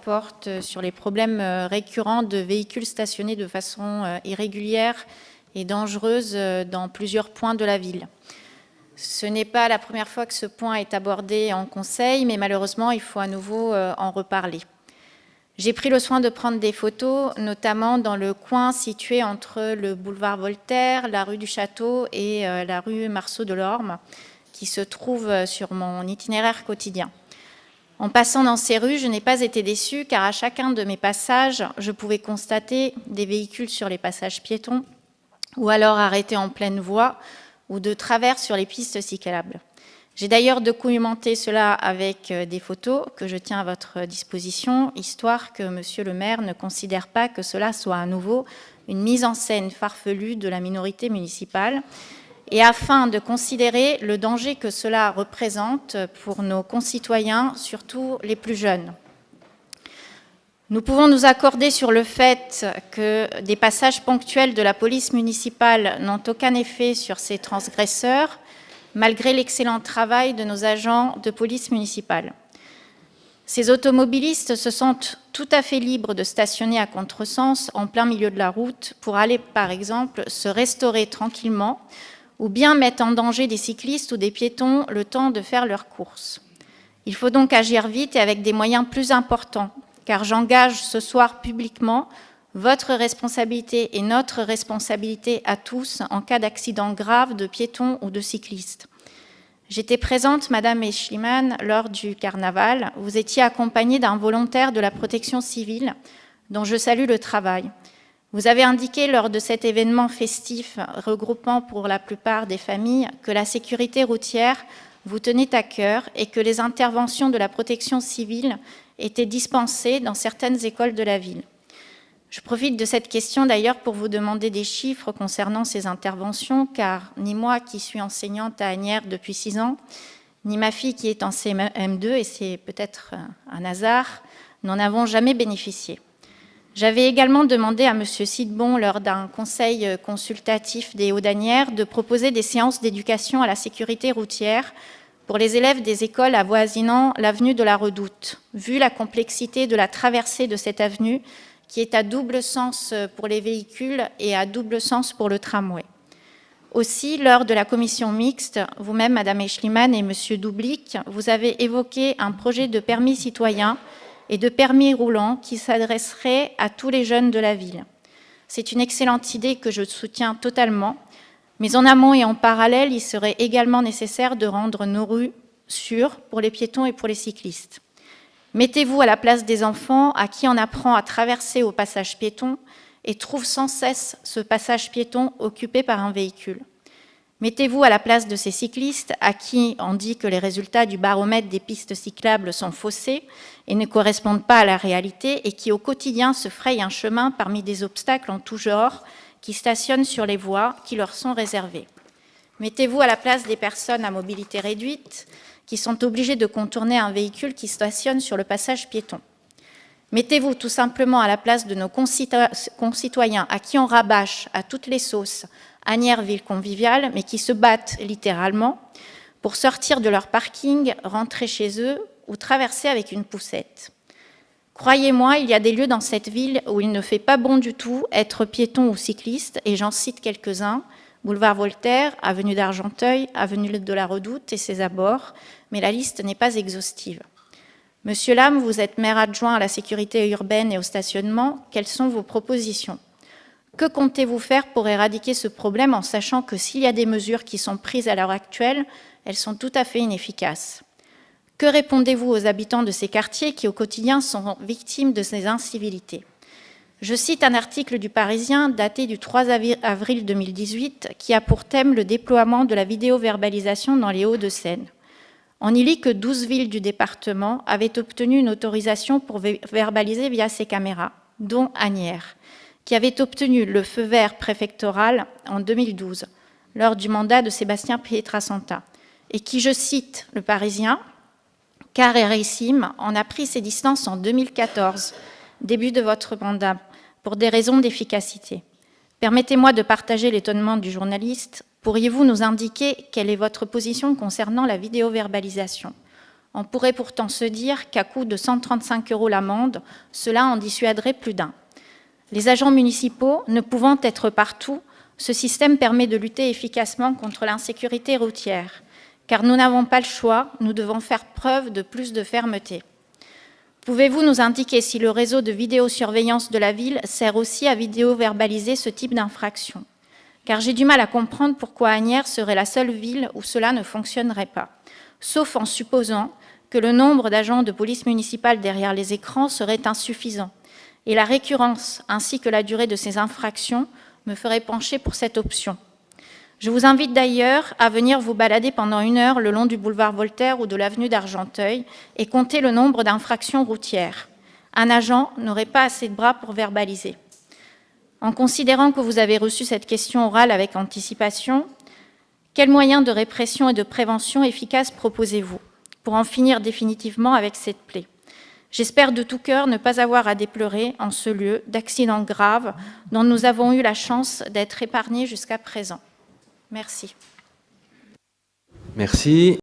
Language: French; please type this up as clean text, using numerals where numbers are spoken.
porte sur les problèmes récurrents de véhicules stationnés de façon irrégulière et dangereuse dans plusieurs points de la ville. Ce n'est pas la première fois que ce point est abordé en conseil, mais malheureusement, il faut à nouveau en reparler. J'ai pris le soin de prendre des photos, notamment dans le coin situé entre le boulevard Voltaire, la rue du Château et la rue Marceau-Delorme, qui se trouve sur mon itinéraire quotidien. En passant dans ces rues, je n'ai pas été déçue, car à chacun de mes passages, je pouvais constater des véhicules sur les passages piétons, ou alors arrêtés en pleine voie, ou de travers sur les pistes cyclables. J'ai d'ailleurs documenté cela avec des photos que je tiens à votre disposition, histoire que Monsieur le maire ne considère pas que cela soit à nouveau une mise en scène farfelue de la minorité municipale, et afin de considérer le danger que cela représente pour nos concitoyens, surtout les plus jeunes. Nous pouvons nous accorder sur le fait que des passages ponctuels de la police municipale n'ont aucun effet sur ces transgresseurs, malgré l'excellent travail de nos agents de police municipale. Ces automobilistes se sentent tout à fait libres de stationner à contresens en plein milieu de la route pour aller, par exemple, se restaurer tranquillement ou bien mettre en danger des cyclistes ou des piétons le temps de faire leurs courses. Il faut donc agir vite et avec des moyens plus importants, car j'engage ce soir publiquement votre responsabilité et notre responsabilité à tous en cas d'accident grave de piétons ou de cyclistes. J'étais présente, Madame Eschliman, lors du carnaval. Vous étiez accompagnée d'un volontaire de la protection civile, dont je salue le travail. Vous avez indiqué lors de cet événement festif, regroupant pour la plupart des familles, que la sécurité routière vous tenait à cœur et que les interventions de la protection civile étaient dispensées dans certaines écoles de la ville. Je profite de cette question d'ailleurs pour vous demander des chiffres concernant ces interventions, car ni moi qui suis enseignante à Asnières depuis 6 ans, ni ma fille qui est en CM2, et c'est peut-être un hasard, n'en avons jamais bénéficié. J'avais également demandé à M. Sidbon, lors d'un conseil consultatif des Hauts-d'Asnières, de proposer des séances d'éducation à la sécurité routière pour les élèves des écoles avoisinant l'avenue de la Redoute, vu la complexité de la traversée de cette avenue, qui est à double sens pour les véhicules et à double sens pour le tramway. Aussi, lors de la commission mixte, vous-même, Madame Eschliman et M. Doublic, vous avez évoqué un projet de permis citoyen et de permis roulant qui s'adresserait à tous les jeunes de la ville. C'est une excellente idée que je soutiens totalement, mais en amont et en parallèle, il serait également nécessaire de rendre nos rues sûres pour les piétons et pour les cyclistes. Mettez-vous à la place des enfants à qui on apprend à traverser au passage piéton et trouve sans cesse ce passage piéton occupé par un véhicule. Mettez-vous à la place de ces cyclistes à qui on dit que les résultats du baromètre des pistes cyclables sont faussés et ne correspondent pas à la réalité et qui au quotidien se frayent un chemin parmi des obstacles en tout genre qui stationnent sur les voies qui leur sont réservées. Mettez-vous à la place des personnes à mobilité réduite qui sont obligées de contourner un véhicule qui stationne sur le passage piéton. Mettez-vous tout simplement à la place de nos concitoyens à qui on rabâche à toutes les sauces Asnières ville conviviale, mais qui se battent littéralement pour sortir de leur parking, rentrer chez eux ou traverser avec une poussette. Croyez-moi, il y a des lieux dans cette ville où il ne fait pas bon du tout être piéton ou cycliste, et j'en cite quelques-uns, boulevard Voltaire, avenue d'Argenteuil, avenue de la Redoute et ses abords, mais la liste n'est pas exhaustive. Monsieur Lame, vous êtes maire adjoint à la sécurité urbaine et au stationnement. Quelles sont vos propositions ? Que comptez-vous faire pour éradiquer ce problème en sachant que s'il y a des mesures qui sont prises à l'heure actuelle, elles sont tout à fait inefficaces ? Que répondez-vous aux habitants de ces quartiers qui au quotidien sont victimes de ces incivilités ? Je cite un article du Parisien daté du 3 avril 2018 qui a pour thème le déploiement de la vidéoverbalisation dans les Hauts-de-Seine. On y lit que 12 villes du département avaient obtenu une autorisation pour verbaliser via ces caméras, dont Asnières, qui avait obtenu le feu vert préfectoral en 2012, lors du mandat de Sébastien Pietrasanta, et qui, je cite le Parisien, « carrérissime, en a pris ses distances en 2014, début de votre mandat, pour des raisons d'efficacité. Permettez-moi de partager l'étonnement du journaliste. Pourriez-vous nous indiquer quelle est votre position concernant la vidéoverbalisation ? On pourrait pourtant se dire qu'à coût de 135 € l'amende, cela en dissuaderait plus d'un. Les agents municipaux ne pouvant être partout, ce système permet de lutter efficacement contre l'insécurité routière. Car nous n'avons pas le choix, nous devons faire preuve de plus de fermeté. Pouvez-vous nous indiquer si le réseau de vidéosurveillance de la ville sert aussi à vidéo-verbaliser ce type d'infraction? Car j'ai du mal à comprendre pourquoi Asnières serait la seule ville où cela ne fonctionnerait pas, sauf en supposant que le nombre d'agents de police municipale derrière les écrans serait insuffisant. Et la récurrence ainsi que la durée de ces infractions me ferait pencher pour cette option. Je vous invite d'ailleurs à venir vous balader pendant 1 heure le long du boulevard Voltaire ou de l'avenue d'Argenteuil et compter le nombre d'infractions routières. Un agent n'aurait pas assez de bras pour verbaliser. En considérant que vous avez reçu cette question orale avec anticipation, quels moyens de répression et de prévention efficaces proposez-vous pour en finir définitivement avec cette plaie? J'espère de tout cœur ne pas avoir à déplorer en ce lieu d'accidents graves dont nous avons eu la chance d'être épargnés jusqu'à présent. Merci. Merci.